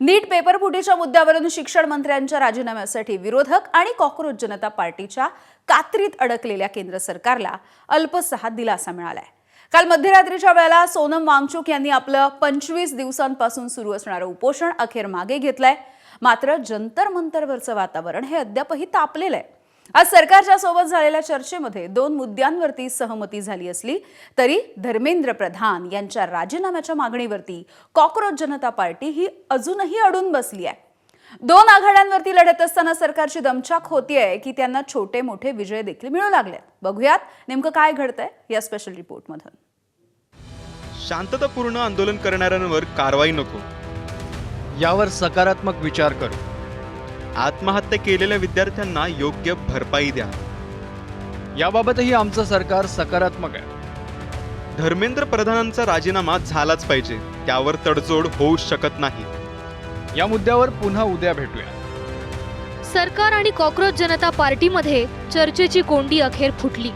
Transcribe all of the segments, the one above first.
नीट पेपरफुटीच्या मुद्द्यावरून शिक्षण मंत्र्यांच्या राजीनाम्यासाठी विरोधक आणि कॉकरोच जनता पार्टीच्या कात्रीत अडकलेल्या केंद्र सरकारला अल्पसहा दिलासा मिळालाय। काल मध्यरात्रीच्या वेळेला सोनम वांगचुक यांनी आपलं 25 दिवसांपासून सुरू असणारं उपोषण अखेर मागे घेतलंय। मात्र जंतर मंतरवरचं वातावरण हे अद्यापही तापलेलं आहे। आज सरकारच्या सोबत झालेल्या चर्चेमध्ये 2 मुद्द्यांवरती सहमती झाली असली तरी धर्मेंद्र प्रधान यांच्या राजीनाम्याच्या मागणीवरती कॉकरोच जनता पार्टी ही अजूनही अडून बसली आहे। 2 आघाड्यांवरती लढत असताना सरकारची दमछाक होतीये की त्यांना छोटे मोठे विजय देखील मिळू लागलेत। बघूयात नेमकं काय घडतंय या स्पेशल रिपोर्टमधून। शांततापूर्ण आंदोलन करणाऱ्यांवर कारवाई नको, यावर सकारात्मक विचार करू। आत्महत्या केलेल्या विद्यार्थ्यांना योग्य भरपाई द्या, याबाबतही आमचं सरकार सकारात्मक आहे। धर्मेंद्र प्रधानांचा राजीनामा झालाच पाहिजे, त्यावर तडजोड होऊ शकत नाही। या मुद्द्यावर पुन्हा उद्या भेटूया। सरकार आणि कॉकरोच जनता पार्टीमध्ये चर्चेची कोंडी अखेर फुटली।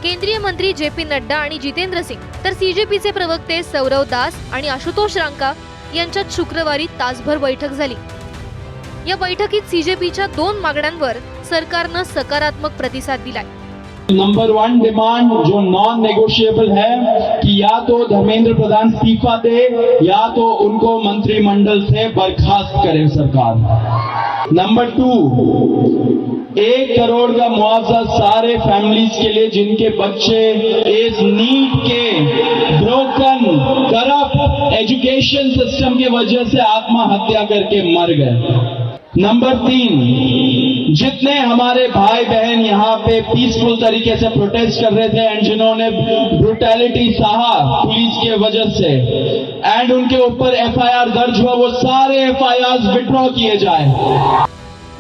केंद्रीय मंत्री जे.पी. नड्डा आणि जितेंद्र सिंग तर सीजेपीचे प्रवक्ते सौरव दास आणि आशुतोष रांका यांच्यात शुक्रवारी तासभर बैठक झाली। या बैठकीत सीजेपीच्या 2 मागण्यांवर सरकारनं सकारात्मक प्रतिसाद दिलाय। नंबर 1 डिमांड जो नॉन नेगोशिएबल है कि या तो धर्मेंद्र प्रधान इस्तीफा दे या तो उनको मंत्रिमंडल से बर्खास्त करे सरकार। नंबर 2 1 करोड़ का मुआवजा सारे फैमिलीज के लिए जिनके बच्चे इस नीट के ब्रोकन करप्ट एजुकेशन सिस्टम की वजह से आत्महत्या करके मर गए। नंबर 3 जितने हमारे भाई बहन यहाँ पे पीसफुल तरीके से प्रोटेस्ट कर रहे थे एंड जिन्होंने ब्रूटैलिटी सहा पुलिस के वजह से एंड उनके ऊपर एफआईआर दर्ज हुआ, वो सारे एफआईआर विड्रॉ किए जाए।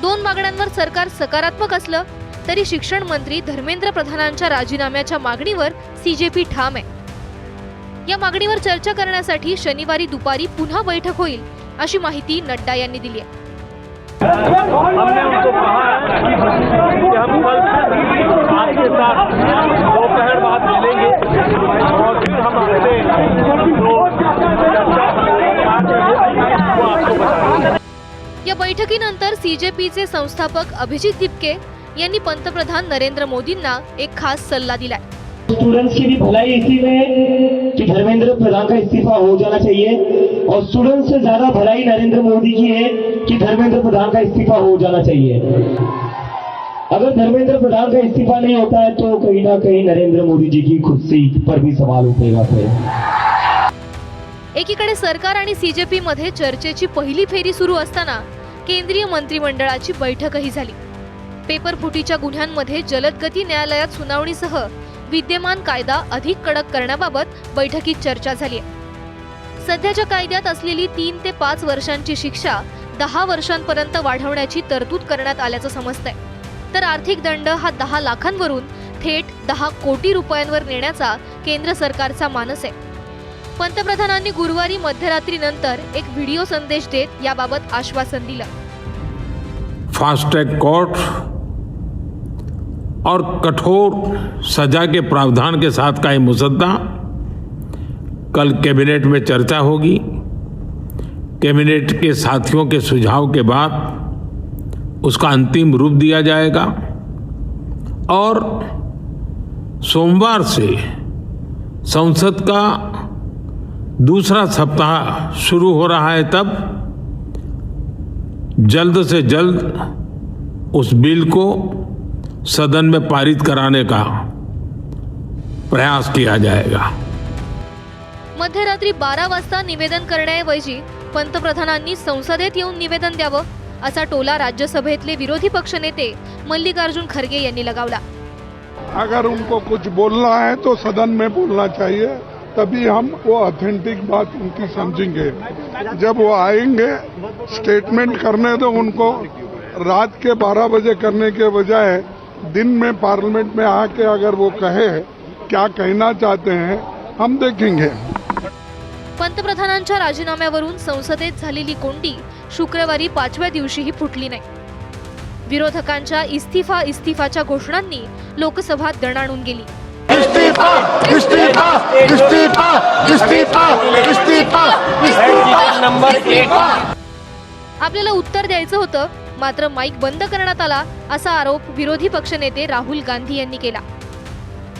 2 मागण्यांवर सरकार सकारात्मक असलं तरी शिक्षण मंत्री धर्मेंद्र प्रधानांच्या राजीनाम्याच्या मागणीवर सीजेपी ठाम आहे। या मागणीवर चर्चा करण्यासाठी शनिवारी दुपारी पुन्हा बैठक होईल अशी माहिती नड्डा यांनी दिली आहे। हमने उनको कहा है कि हम कल आपके साथ दोपहर बाद मिलेंगे और फिर हम अपने वो आपको बताएंगे। या बैठकीनंतर सीजेपीचे संस्थापक अभिजित दिपके यांनी पंतप्रधान नरेंद्र मोदींना एक खास सल्ला दिलाय। स्टूडेंट्स की भी भलाई इसी में है कि धर्मेंद्र प्रधान का इस्तीफा हो जाना चाहिए और स्टूडेंट्स से ज्यादा भलाई नरेंद्र मोदी की है कि धर्मेंद्र प्रधान का इस्तीफा हो जाना चाहिए। अगर धर्मेंद्र प्रधान का इस्तीफा नहीं होता है तो कहीं ना कहीं नरेंद्र मोदी जी की खुशी पर भी सवाल उठेगा। एकीकडे सरकार आणि सीजेपी मध्ये चर्चेची पहिली फेरी सुरू असताना केंद्रीय मंत्रिमंडळाची बैठकही झाली। पेपरफुटीच्या गुन्ह्यांमध्ये जलद गती न्यायालयात सुनावणीसह विद्यमान कायदा अधिक कडक करण्याबाबत बैठकीत चर्चा झाली आहे। सध्याच्या कायद्यात असलेली 3 ते 5 वर्षांची शिक्षा 10 वर्षांपर्यंत वाढवण्याची तरतूद करण्यात आल्याचं समजतंय, तर आर्थिक दंड हा 10 लाखांवरून थेट 10 कोटी रुपयांवर नेण्याचा केंद्र सरकारचा मानस आहे। पंतप्रधानांनी गुरुवारी मध्यरात्रीनंतर एक व्हिडिओ संदेश देत याबाबत आश्वासन दिलं। फास्ट ट्रैक कोर्ट और कठोर सजा के प्रावधान के साथ का ये मुसद्दा कल कैबिनेट में चर्चा होगी। कैबिनेट के साथियों के सुझाव के बाद उसका अंतिम रूप दिया जाएगा और सोमवार से संसद का दूसरा सप्ताह शुरू हो रहा है, तब जल्द से जल्द उस बिल को सदन में पारित कराने का प्रयास किया जाएगा। मध्यरात्री 12 वाजता निवेदन करण्याऐवजी पंतप्रधानांनी संसदेत येऊन निवेदन द्यावं असा टोला राज्यसभेतले विरोधी पक्षनेते मल्लिकार्जुन खरगे यांनी लगावला। अगर उनको कुछ बोलना है तो सदन में बोलना चाहिए, तभी हम वो ऑथेंटिक बात उनकी समझेंगे। जब वो आएंगे स्टेटमेंट करने तो उनको रात के 12 बजे करने के बजाय दिन में पार्लियामेंट में आके अगर वो कहे क्या कहना चाहते हैं हम देखेंगे। पंतप्रधानांच्या राजीनाम्यावरून संसदेत झालेली कोंडी शुक्रवारी 5व्या दिवशीही फुटली नाही। विरोधकांच्या इस्तीफाच्या घोषणांनी लोकसभा दणाणून गेली। इस्तीफा इस्तीफा इस्तीफा इस्तीफा इस्तीफा नंबर 1 आपल्याला उत्तर द्यायचं होतं, मात्र माईक बंद करण्यात आला असा आरोप विरोधी पक्षनेते राहुल गांधी यांनी केला.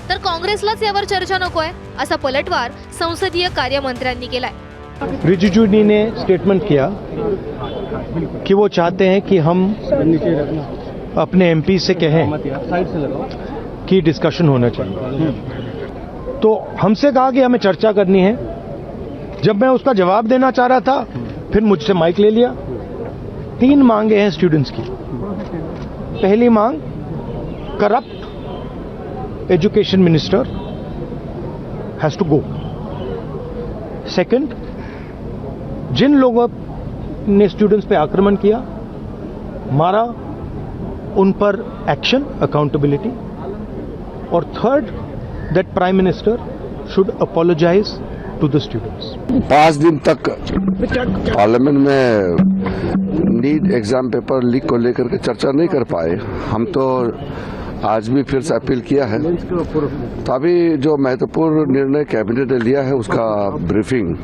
तर काँग्रेसलाच यावर चर्चा नकोय असा पलटवार संसदीय कार्यमंत्र्यांनी केलाय. रिजिजू जी ने स्टेटमेंट किया कि वो चाहते हैं कि हम अपने एमपी से कहें कि डिस्कशन होना चाहिए. तो हमसे कहा कि हमें चर्चा करनी है. जब मैं उसका जवाब देना चाह रहा था, फिर मुझसे माइक ले लिया. 3 मांगे हैं स्टूडेंट्स की. पहली मांग, corrupt education minister has to go. Second, जिन लोगों ने स्टूडेंट्स पे आक्रमण किया, मारा, उन पर एक्शन, अकाउंटेबिलिटी. और third, that prime minister should apologize to the students. 5 दिन तक पार्लियामेंट में नीट एग्जाम पेपर लीक को लेकर के चर्चा नहीं कर पाए. हम तो आज भी फिर से अपील किया है. तो अभी जो महत्वपूर्ण निर्णय कैबिनेट ने लिया है उसका ब्रीफिंग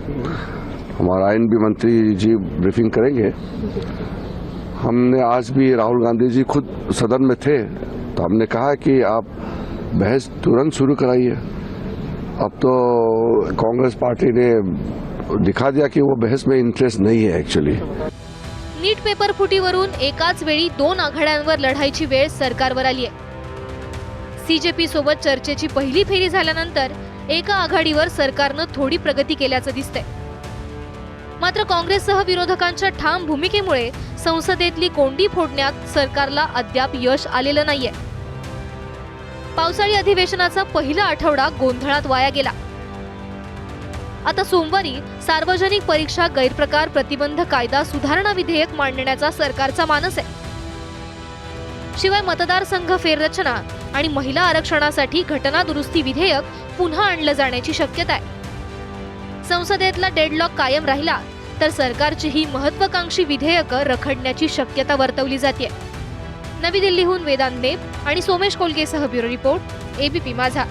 हमारा आईएनबी मंत्री जी ब्रीफिंग करेंगे. हमने आज भी राहुल गांधी जी खुद सदन में थे, तो हमने कहा कि आप बहस तुरंत शुरू कराइए. अब तो कांग्रेस पार्टी ने दिखा दिया कि वो बहस में इंटरेस्ट नहीं है एक्चुअली. नीट पेपर फुटीवरून एकाच वेळी 2 आघाड्यांवर लढाईची वेळ सरकारवर आली आहे. सीजेपी सोबत चर्चेची पहिली फेरी झाल्यानंतर एका आघाडीवर सरकारनं थोडी प्रगती केल्याचं दिसतंय. मात्र काँग्रेससह विरोधकांच्या ठाम भूमिकेमुळे संसदेतली कोंडी फोडण्यात सरकारला अद्याप यश आलेलं नाहीये. पावसाळी अधिवेशनाचा पहिला आठवडा गोंधळात वाया गेला. आता सोमवारी सार्वजनिक परीक्षा गैरप्रकार प्रतिबंध कायदा सुधारणा विधेयक मांडण्याचा सरकारचा मानस आहे. शिवाय मतदारसंघ फेररचना आणि महिला आरक्षणासाठी घटना दुरुस्ती विधेयक पुन्हा आणलं जाण्याची शक्यता आहे. संसदेतला डेडलॉक कायम राहिला तर सरकारची ही महत्त्वाकांक्षी विधेयकं रखडण्याची शक्यता वर्तवली जाते. नवी दिल्लीहून वेदांत देब आणि सोमेश कोलगेसह ब्युरो रिपोर्ट, एबीपी माझा.